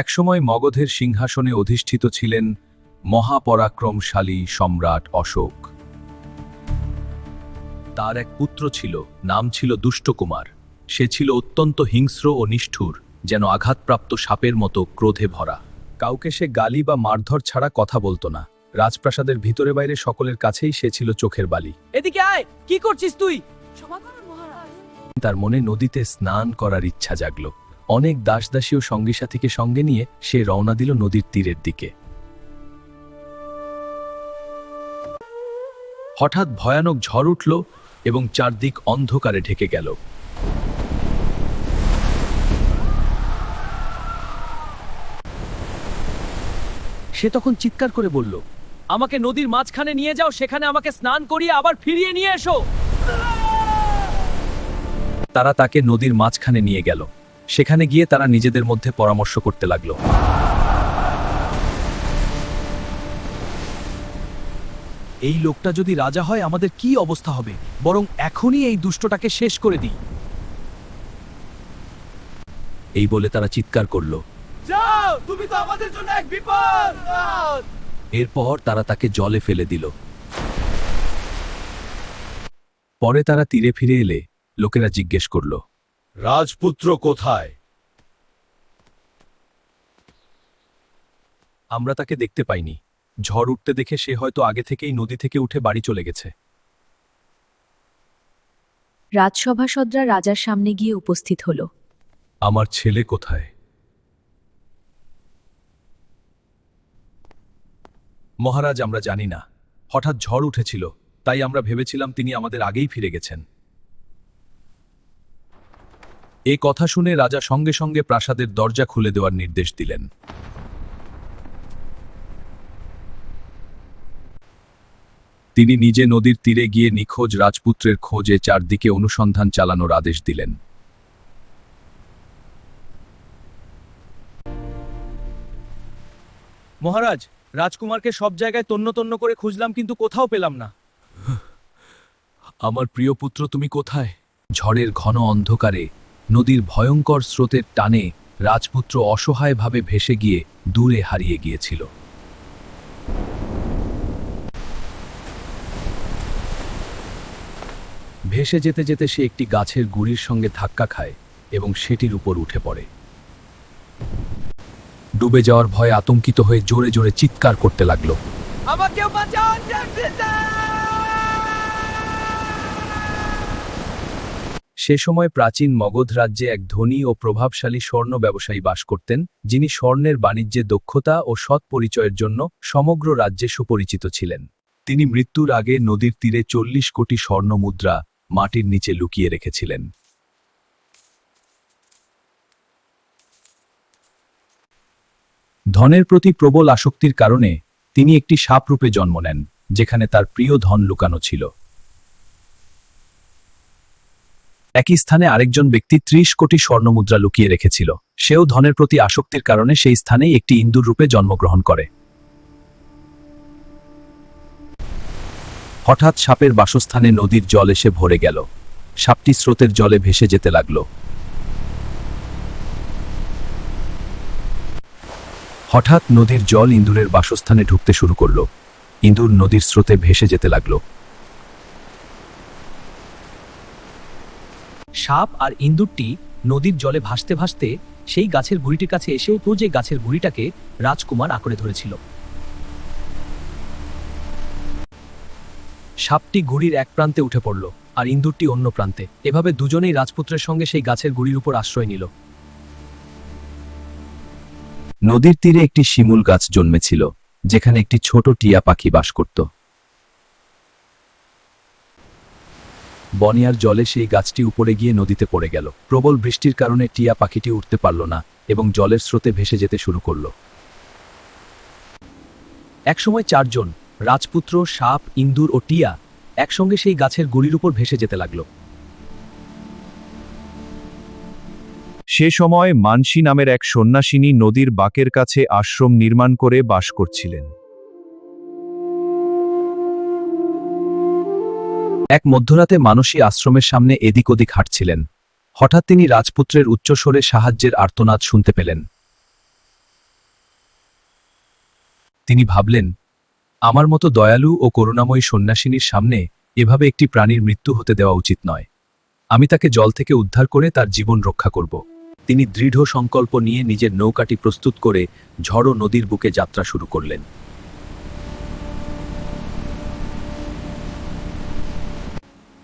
একসময় মগধের সিংহাসনে অধিষ্ঠিত ছিলেন মহাপরাক্রমশালী সম্রাট অশোক। তার এক পুত্র ছিল, নাম ছিল দুষ্টকুমার। সে ছিল অত্যন্ত হিংস্র ও নিষ্ঠুর, যেন আঘাতপ্রাপ্ত সাপের মতো ক্রোধে ভরা। কাউকে সে গালি বা মারধর ছাড়া কথা বলতো না। রাজপ্রাসাদের ভিতরে বাইরে সকলের কাছেই সে ছিল চোখের বালি। এদিকে আয়, কি করছিস তুই? তার মনে নদীতে স্নান করার ইচ্ছা জাগল। অনেক দাসদাসী ও সঙ্গী সাথীকে সঙ্গে নিয়ে সে রওনা দিল নদীর তীরের দিকে। হঠাৎ ভয়ানক ঝড় উঠল এবং চারদিক অন্ধকারে ঢেকে গেল। সে তখন চিৎকার করে বলল, আমাকে নদীর মাঝখানে নিয়ে যাও, সেখানে আমাকে স্নান করিয়ে আবার ফিরিয়ে নিয়ে এসো। তারা তাকে নদীর মাঝখানে নিয়ে গেল। সেখানে গিয়ে তারা নিজেদের মধ্যে পরামর্শ করতে লাগল। এই লোকটা যদি রাজা হয় আমাদের কি অবস্থা হবে? বরং এখনই এই দুষ্টটাকে শেষ করে দিই। এই বলে তারা চিৎকার করল। যাও, তুমি তো আমাদের জন্য এক বিপদ। এরপর তারা তাকে জলে ফেলে দিল। পরে তারা তীরে ফিরে এলে লোকেরা জিজ্ঞেস করল, রাজপুত্র কোথায়? আমরা তাকে দেখতে পাইনি। ঝড় উঠতে দেখে সে হয়তো আগে থেকেই নদী থেকে উঠে বাড়ি চলে গেছে। রাজসভাসদরা রাজার সামনে গিয়ে উপস্থিত হল। আমার ছেলে কোথায়? মহারাজ, আমরা জানি না। হঠাৎ ঝড় উঠেছিল, তাই আমরা ভেবেছিলাম তিনি আমাদের আগেই ফিরে গেছেন। এ কথা শুনে রাজা সঙ্গে সঙ্গে প্রাসাদের দরজা খুলে দেওয়ার নির্দেশ দিলেন। তিনি নিজে নদীর তীরে গিয়ে নিখোঁজ রাজপুত্রের খোঁজে চারদিকে অনুসন্ধান চালানোর আদেশ দিলেন। মহারাজ, রাজকুমারকে সব জায়গায় তন্ন তন্ন করে খুঁজলাম, কিন্তু কোথাও পেলাম না। আমার প্রিয় পুত্র, তুমি কোথায়? ঝড়ের ঘন অন্ধকারে নদীর ভয়ঙ্কর স্রোতের টানে রাজপুত্র অসহায়ভাবে ভেসে গিয়ে দূরে হারিয়ে গিয়েছিল। ভেসে যেতে যেতে সে একটি গাছের গুঁড়ির সঙ্গে ধাক্কা খায় এবং সেটির উপর উঠে পড়ে। ডুবে যাওয়ার ভয়ে আতঙ্কিত হয়ে জোরে জোরে চিৎকার করতে লাগল। আমাকে বাঁচান! সে সময় প্রাচীন মগধ রাজ্যে এক ধনী ও প্রভাবশালী স্বর্ণ ব্যবসায়ী বাস করতেন, যিনি স্বর্ণের বাণিজ্যে দক্ষতা ও সৎ পরিচয়ের জন্য সমগ্র রাজ্যে সুপরিচিত ছিলেন। তিনি মৃত্যুর আগে নদীর তীরে 40 কোটি স্বর্ণ মুদ্রা মাটির নিচে লুকিয়ে রেখেছিলেন। ধনের প্রতি প্রবল আসক্তির কারণে তিনি একটি সাপরূপে জন্ম নেন, যেখানে তার প্রিয় ধন লুকানো ছিল। একই স্থানে আরেকজন ব্যক্তি 30 কোটি স্বর্ণমুদ্রা লুকিয়ে রেখেছিল। সেও ধনের প্রতি আসক্তির কারণে সেই স্থানেই একটি ইন্দুর রূপে জন্মগ্রহণ করে। হঠাৎ সাপের বাসস্থানে নদীর জল এসে ভরে গেল। সাপটি স্রোতের জলে ভেসে যেতে লাগল। হঠাৎ নদীর জল ইন্দুরের বাসস্থানে ঢুকতে শুরু করল। ইন্দুর নদীর স্রোতে ভেসে যেতে লাগল। সাপ আর ইন্দুরটি নদীর জলে ভাসতে ভাসতে সেই গাছের গুঁড়িটির কাছে এসে উঠল, যে গাছের গুঁড়িটাকে রাজকুমার আঁকড়ে ধরেছিল। সাপটি গুঁড়ির এক প্রান্তে উঠে পড়ল আর ইন্দুরটি অন্য প্রান্তে। এভাবে দুজনেই রাজপুত্রের সঙ্গে সেই গাছের গুঁড়ির উপর আশ্রয় নিল। নদীর তীরে একটি শিমুল গাছ জন্মেছিল, যেখানে একটি ছোট টিয়া পাখি বাস করত। বন্যার জলে সেই গাছটি উপরে গিয়ে নদীতে পড়ে গেল। প্রবল বৃষ্টির কারণে টিয়া পাখিটি উঠতে পারল না এবং জলের স্রোতে ভেসে যেতে শুরু করল। একসময় 4 জন, রাজপুত্র, সাপ, ইন্দুর ও টিয়া, একসঙ্গে সেই গাছের গুঁড়ির উপর ভেসে যেতে লাগলো। সে সময় মানসী নামের এক সন্ন্যাসিনী নদীর বাঁকের কাছে আশ্রম নির্মাণ করে বাস করছিলেন। এক মধ্যরাতে মানসী আশ্রমের সামনে এদিক ওদিক হাঁটছিলেন। হঠাৎ তিনি রাজপুত্রের উচ্চস্বরে সাহায্যের আর্তনাদ শুনতে পেলেন। তিনি ভাবলেন, আমার মতো দয়ালু ও করুণাময়ী সন্ন্যাসিনীর সামনে এভাবে একটি প্রাণীর মৃত্যু হতে দেওয়া উচিত নয়। আমি তাকে জল থেকে উদ্ধার করে তার জীবন রক্ষা করব। তিনি দৃঢ় সংকল্প নিয়ে নিজের নৌকাটি প্রস্তুত করে ঝড়ো নদীর বুকে যাত্রা শুরু করলেন।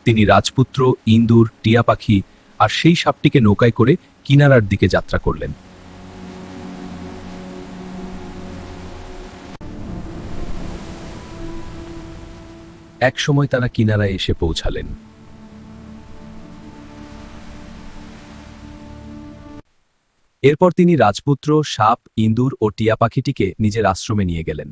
তিনি রাজপুত্র, ইন্দুর, টিয়া পাখি আর সেই সাপটিকে নৌকায় করে কিনারার দিকে যাত্রা করলেন। এক সময় তারা কিনারায় এসে পৌঁছালেন। এরপর তিনি রাজপুত্র, সাপ, ইন্দুর ও টিয়া পাখিটিকে নিজের আশ্রমে নিয়ে গেলেন।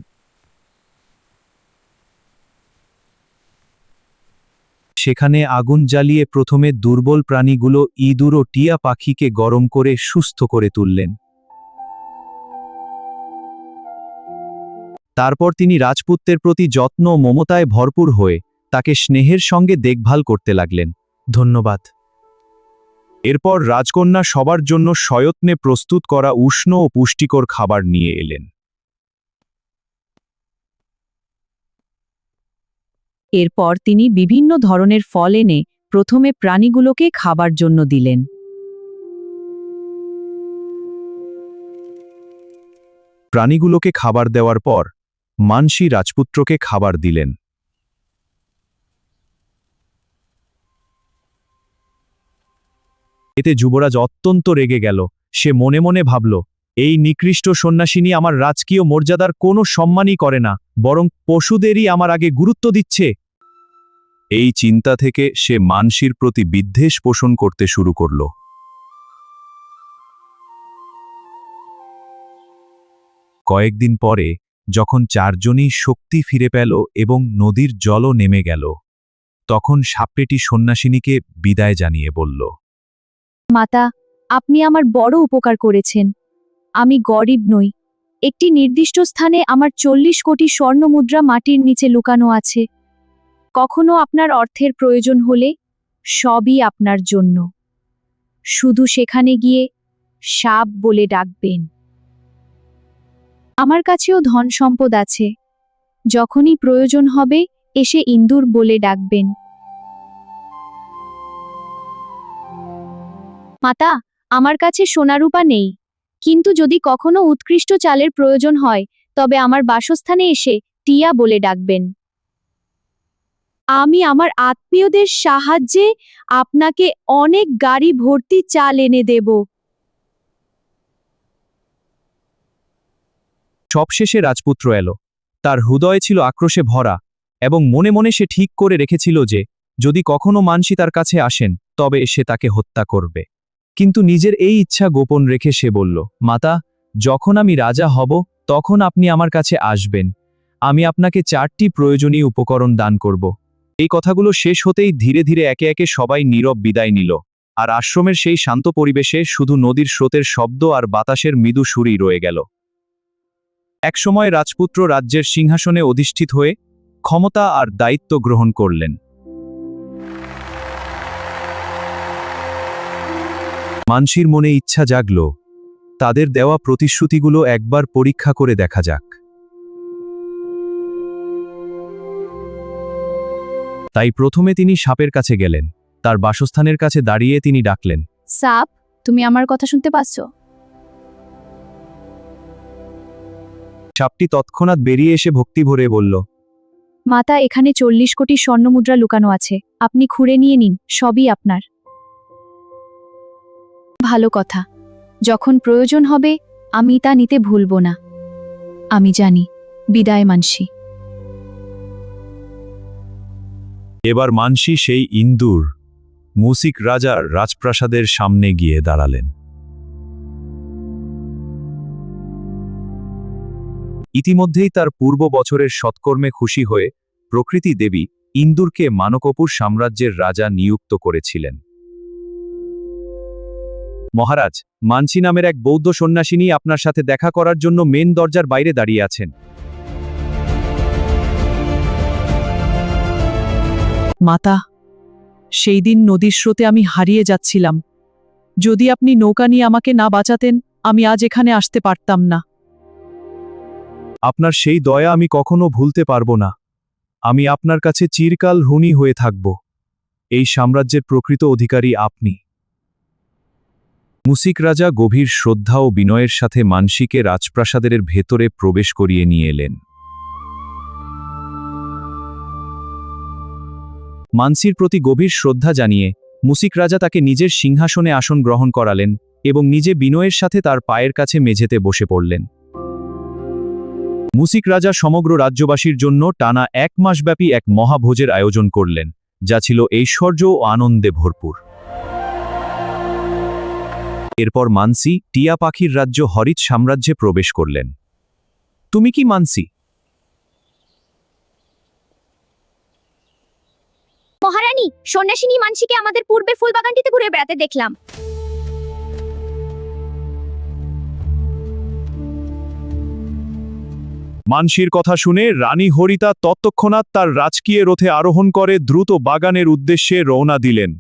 সেখানে আগুন জ্বালিয়ে প্রথমে দুর্বল প্রাণীগুলো ইঁদুর ও টিয়া পাখিকে গরম করে সুস্থ করে তুললেন। তারপর তিনি রাজপুত্রের প্রতি যত্ন ও মমতায় ভরপুর হয়ে তাকে স্নেহের সঙ্গে দেখভাল করতে লাগলেন। ধন্যবাদ। এরপর রাজকন্যা সবার জন্য সযত্নে প্রস্তুত করা উষ্ণ ও পুষ্টিকর খাবার নিয়ে এলেন। এরপর তিনি বিভিন্ন ধরনের ফল এনে প্রথমে প্রাণীগুলোকে খাবার জন্য দিলেন। প্রাণীগুলোকে খাবার দেওয়ার পর মানসী রাজপুত্রকে খাবার দিলেন। এতে যুবরাজ অত্যন্ত রেগে গেল। সে মনে মনে ভাবল, এই নিকৃষ্ট সন্ন্যাসিনী আমার রাজকীয় মর্যাদার কোনো সম্মানই করে না, বরং পশুদেরই আমার আগে গুরুত্ব দিচ্ছে। এই চিন্তা থেকে সে মানসীর প্রতি বিদ্বেষ পোষণ করতে শুরু করল। কয়েকদিন পরে যখন চারজনই শক্তি ফিরে পেল এবং নদীর জলও নেমে গেল, তখন সাপেটি সন্ন্যাসিনীকে বিদায় জানিয়ে বলল, মাতা, আপনি আমার বড় উপকার করেছেন। আমি গরিব নই। একটি নির্দিষ্ট স্থানে আমার 40 কোটি স্বর্ণমুদ্রা মাটির নিচে লুকানো আছে। কখনো আপনার অর্থের প্রয়োজন হলে সবই আপনার জন্য। শুধু সেখানে গিয়ে সাপ বলে ডাকবেন। আমার কাছেও ধন সম্পদ আছে। যখনই প্রয়োজন হবে এসে ইন্দুর বলে ডাকবেন। মাতা, আমার কাছে সোনারূপা নেই, কিন্তু যদি কখনো উৎকৃষ্ট চালের প্রয়োজন হয় তবে আমার বাসস্থানে এসে টিয়া বলে ডাকবেন। আমি আমার আত্মীয়দের সাহায্যে আপনাকে অনেক গাড়ি ভর্তি চাল এনে দেব। সবশেষে রাজপুত্র এলো। তার হৃদয় ছিল আক্রোশে ভরা এবং মনে মনে সে ঠিক করে রেখেছিল যে যদি কখনো মানসী তার কাছে আসেন তবে সে তাকে হত্যা করবে। কিন্তু নিজের এই ইচ্ছা গোপন রেখে সে বলল, মাতা, যখন আমি রাজা হব তখন আপনি আমার কাছে আসবেন। আমি আপনাকে 4টি প্রয়োজনীয় উপকরণ দান করব। এই কথাগুলো শেষ হতেই ধীরে ধীরে একে একে সবাই নীরব বিদায় নিল, আর আশ্রমের সেই শান্ত পরিবেশে শুধু নদীর স্রোতের শব্দ আর বাতাসের মৃদু সুরই রয়ে গেল। একসময় রাজপুত্র রাজ্যের সিংহাসনে অধিষ্ঠিত হয়ে ক্ষমতা আর দায়িত্ব গ্রহণ করলেন। মানসীর মনে ইচ্ছা জাগল, তাদের দেওয়া প্রতিশ্রুতিগুলো একবার পরীক্ষা করে দেখা যাক। তাই প্রথমে তিনি সাপের কাছে গেলেন। তার বাসস্থানের কাছে দাঁড়িয়ে তিনি ডাকলেন, সাপ, তুমি আমার কথা শুনতে পাচ্ছ? সাপটি তৎক্ষণাৎ বেরিয়ে এসে ভক্তি ভরে বলল, মাতা, এখানে 40 কোটি স্বর্ণমুদ্রা লুকানো আছে। আপনি খুঁড়ে নিয়ে নিন, সবই আপনার। ভালো কথা। যখন প্রয়োজন হবে আমি তা নিতে ভুলব না। আমি জানি। বিদায় মানসী। এবার মানসী সেই ইন্দুর মুসিক রাজার রাজপ্রাসাদের সামনে গিয়ে দাঁড়ালেন। ইতিমধ্যেই তার পূর্ব বছরের সৎকর্মে খুশি হয়ে প্রকৃতি দেবী ইন্দুরকে মানকপুর সাম্রাজ্যের রাজা নিযুক্ত করেছিলেন। মহারাজ, মানসী নামের এক বৌদ্ধ সন্ন্যাসিনী আপনার সাথে দেখা করার জন্য মেন দরজার বাইরে দাঁড়িয়ে আছেন। মাতা, সেই দিন নদীর স্রোতে আমি হারিয়ে যাচ্ছিলাম। যদি আপনি নৌকা নিয়ে আমাকে না বাঁচাতেন আমি আজ এখানে আসতে পারতাম না। আপনার সেই দয়া আমি কখনো ভুলতে পারবো না। আমি আপনার কাছে চিরকাল ঋণী হয়ে থাকব। এই সাম্রাজ্যের প্রকৃত অধিকারী আপনি। মুসিক রাজা গভীর শ্রদ্ধা ও বিনয়ের সাথে মানসীকে রাজপ্রাসাদের ভেতরে প্রবেশ করিয়ে নিয়ে এলেন। মানসীর প্রতি গভীর শ্রদ্ধা জানিয়ে মুসিক রাজা তাকে নিজের সিংহাসনে আসন গ্রহণ করালেন এবং নিজে বিনয়ের সাথে তার পায়ের কাছে মেঝেতে বসে পড়লেন। মুসিক রাজা সমগ্র রাজ্যবাসীর জন্য টানা 1 মাসব্যাপী এক মহাভোজের আয়োজন করলেন, যা ছিল ঐশ্বর্য ও আনন্দে ভরপুর। এরপর মানসী টিয়া পাখির রাজ্য হরিত সাম্রাজ্যে প্রবেশ করলেন। তুমি কি মানসী? মহারানী, সন্ন্যাসিনী মানসীকে আমাদের পূর্বে ফুলবাগানটিতে ঘুরে বেড়াতে দেখলাম। মানসীর কথা শুনে রানী হরিতা তৎক্ষণাৎ তার রাজকীয় রথে আরোহণ করে দ্রুত বাগানের উদ্দেশ্যে রওনা দিলেন।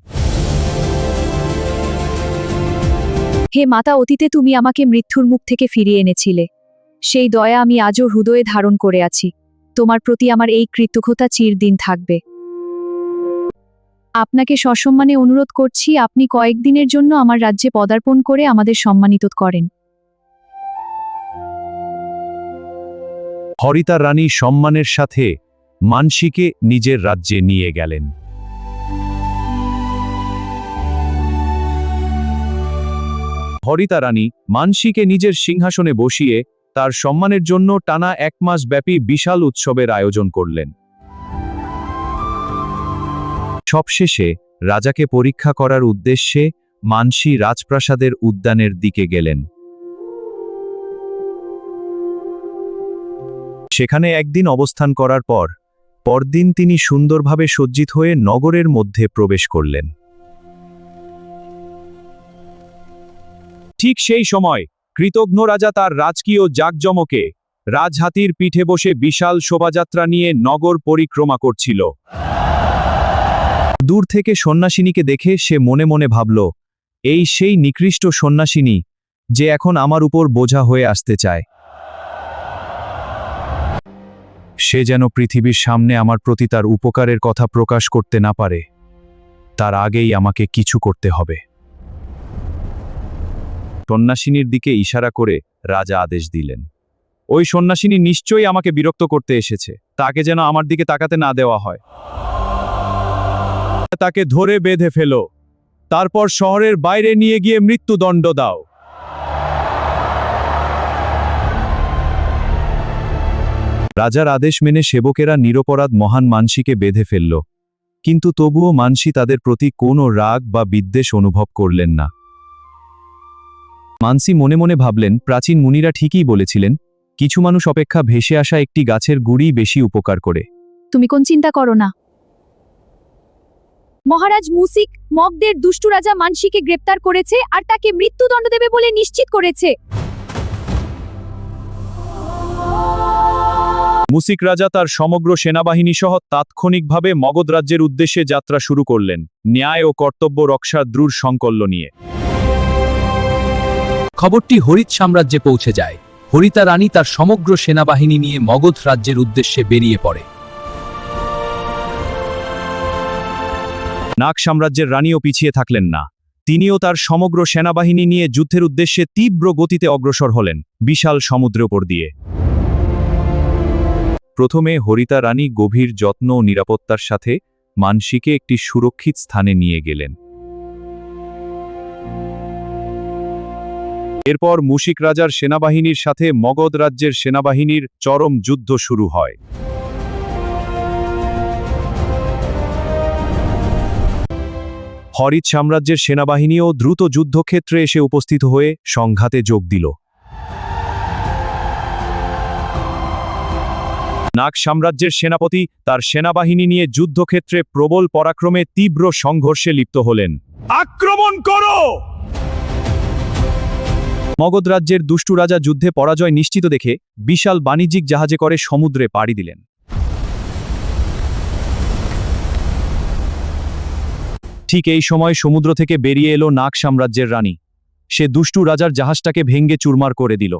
হে মাতা, অতীতে তুমি আমাকে মৃত্যুর মুখ থেকে ফিরিয়ে এনেছিলে। সেই দয়া আমি আজও হৃদয়ে ধারণ করে আছি। তোমার প্রতি আমার এই কৃতজ্ঞতা চিরদিন থাকবে। আপনাকে সসম্মানে অনুরোধ করছি, আপনি কয়েকদিনের জন্য আমার রাজ্যে পদার্পণ করে আমাদের সম্মানিত করেন। হরিতা রানী সম্মানের সাথে মানসীকে নিজের রাজ্যে নিয়ে গেলেন। হরিতা রানী মানসীকে নিজের সিংহাসনে বসিয়ে তার সম্মানের জন্য টানা 1 মাস ব্যাপী বিশাল উৎসবের আয়োজন করলেন। সবশেষে রাজাকে পরীক্ষা করার উদ্দেশ্যে মানসী রাজপ্রাসাদের উদ্যানের দিকে গেলেন। সেখানে একদিন অবস্থান করার পর পরদিন তিনি সুন্দরভাবে সজ্জিত হয়ে নগরের মধ্যে প্রবেশ করলেন। ঠিক সেই সময় কৃতঘ্ন রাজা তার রাজকীয় জাঁকজমকে রাজহাতির পিঠে বসে বিশাল শোভাযাত্রা নিয়ে নগর পরিক্রমা করছিল। দূর থেকে সন্ন্যাসিনীকে দেখে সে মনে মনে ভাবল, এই সেই নিকৃষ্ট সন্ন্যাসিনী যে এখন আমার উপর বোঝা হয়ে আসতে চায়। সে যেন পৃথিবীর সামনে আমার প্রতি তার উপকারের কথা প্রকাশ করতে না পারে, তার আগেই আমাকে কিছু করতে হবে। সন্ন্যাসিনীর দিকে ইশারা করে রাজা আদেশ দিলেন, ওই সন্ন্যাসিনী নিশ্চয়ই আমাকে বিরক্ত করতে এসেছে, তাকে যেন আমার দিকে তাকাতে না দেওয়া হয়। তাকে ধরে বেঁধে ফেলো, তারপর শহরের বাইরে নিয়ে গিয়ে মৃত্যুদণ্ড দাও। রাজার আদেশ মেনে সেবকেরা নিরপরাধ মহান মানসীকে বেঁধে ফেলল, কিন্তু তবুও মানসী তাদের প্রতি কোনো রাগ বা বিদ্বেষ অনুভব করলেন না। মানসী মনে মনে ভাবলেন, প্রাচীন মুনিরা ঠিকই বলেছিলেন, কিছু মানুষ অপেক্ষা ভেসে আসা একটি গাছের গুড়ি বেশি উপকার করে। তুমি কোন চিন্তা করো না। মহারাজ মুসিক মগদের দুষ্টু রাজা মানসীকে গ্রেপ্তার করেছে আর তাকে মৃত্যুদণ্ড দেবে বলে নিশ্চিত করেছে। মুসিক রাজা তার সমগ্র সেনাবাহিনী সহ তাৎক্ষণিকভাবে মগধ রাজ্যের উদ্দেশ্যে যাত্রা শুরু করলেন, ন্যায় ও কর্তব্য রক্ষার দৃঢ় সংকল্প নিয়ে। খবরটি হরিত সাম্রাজ্যে পৌঁছে যায়। হরিতা রানী তার সমগ্র সেনাবাহিনী নিয়ে মগধ রাজ্যের উদ্দেশ্যে বেরিয়ে পড়ে। নাগ সাম্রাজ্যের রানীও পিছিয়ে থাকলেন না। তিনিও তার সমগ্র সেনাবাহিনী নিয়ে যুদ্ধের উদ্দেশ্যে তীব্র গতিতে অগ্রসর হলেন, বিশাল সমুদ্রের উপর দিয়ে। প্রথমে হরিতা রানী গভীর যত্ন ও নিরাপত্তার সাথে মানসীকে একটি সুরক্ষিত স্থানে নিয়ে গেলেন। এরপর মুশিক রাজার সেনাবাহিনীর সাথে মগধ রাজ্যের সেনাবাহিনীর চরম যুদ্ধ শুরু হয়। হরিত সাম্রাজ্যের সেনাবাহিনীও দ্রুত যুদ্ধক্ষেত্রে এসে উপস্থিত হয়ে সংঘাতে যোগ দিল। নাগ সাম্রাজ্যের সেনাপতি তার সেনাবাহিনী নিয়ে যুদ্ধক্ষেত্রে প্রবল পরাক্রমে তীব্র সংঘর্ষে লিপ্ত হলেন। আক্রমণ করো! মগধ রাজ্যের দুষ্টু রাজা যুদ্ধে পরাজয় নিশ্চিত দেখে বিশাল বাণিজ্যিক জাহাজে করে সমুদ্রে পাড়ি দিলেন। ঠিক এই সময় সমুদ্র থেকে বেরিয়ে এলো নাগ সাম্রাজ্যের রানী। সে দুষ্টু রাজার জাহাজটাকে ভেঙ্গে চুরমার করে দিল।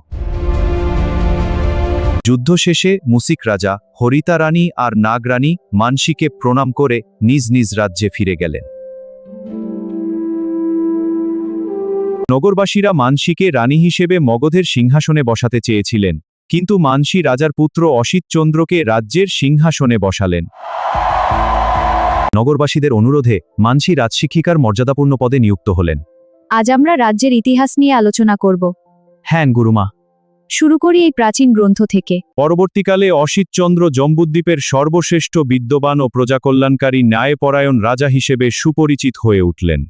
যুদ্ধ শেষে মুসিক রাজা হরিতা রানী আর নাগ রানী মানসীকে প্রণাম করে নিজ নিজ রাজ্যে ফিরে গেলেন। নগরবাসীরা মানসীকে রানী হিসেবে মগধের সিংহাসনে বসাতে চেয়েছিলেন, কিন্তু মানসী রাজার পুত্র অসিত চন্দ্রকে রাজ্যের সিংহাসনে বসালেন। নগরবাসীদের অনুরোধে মানসী রাজশিক্ষিকার মর্যাদাপূর্ণ পদে নিযুক্ত হলেন। আজ আমরা রাজ্যের ইতিহাস নিয়ে আলোচনা করব। হ্যাঁ গুরুমা। শুরু করি এই প্রাচীন গ্রন্থ থেকে। পরবর্তীকালে অসিতচন্দ্র জম্বুদ্বীপের সর্বশ্রেষ্ঠ বিদ্যবান ও প্রজাকল্যাণকারী ন্যায়পরায়ণ রাজা হিসেবে সুপরিচিত হয়ে উঠলেন।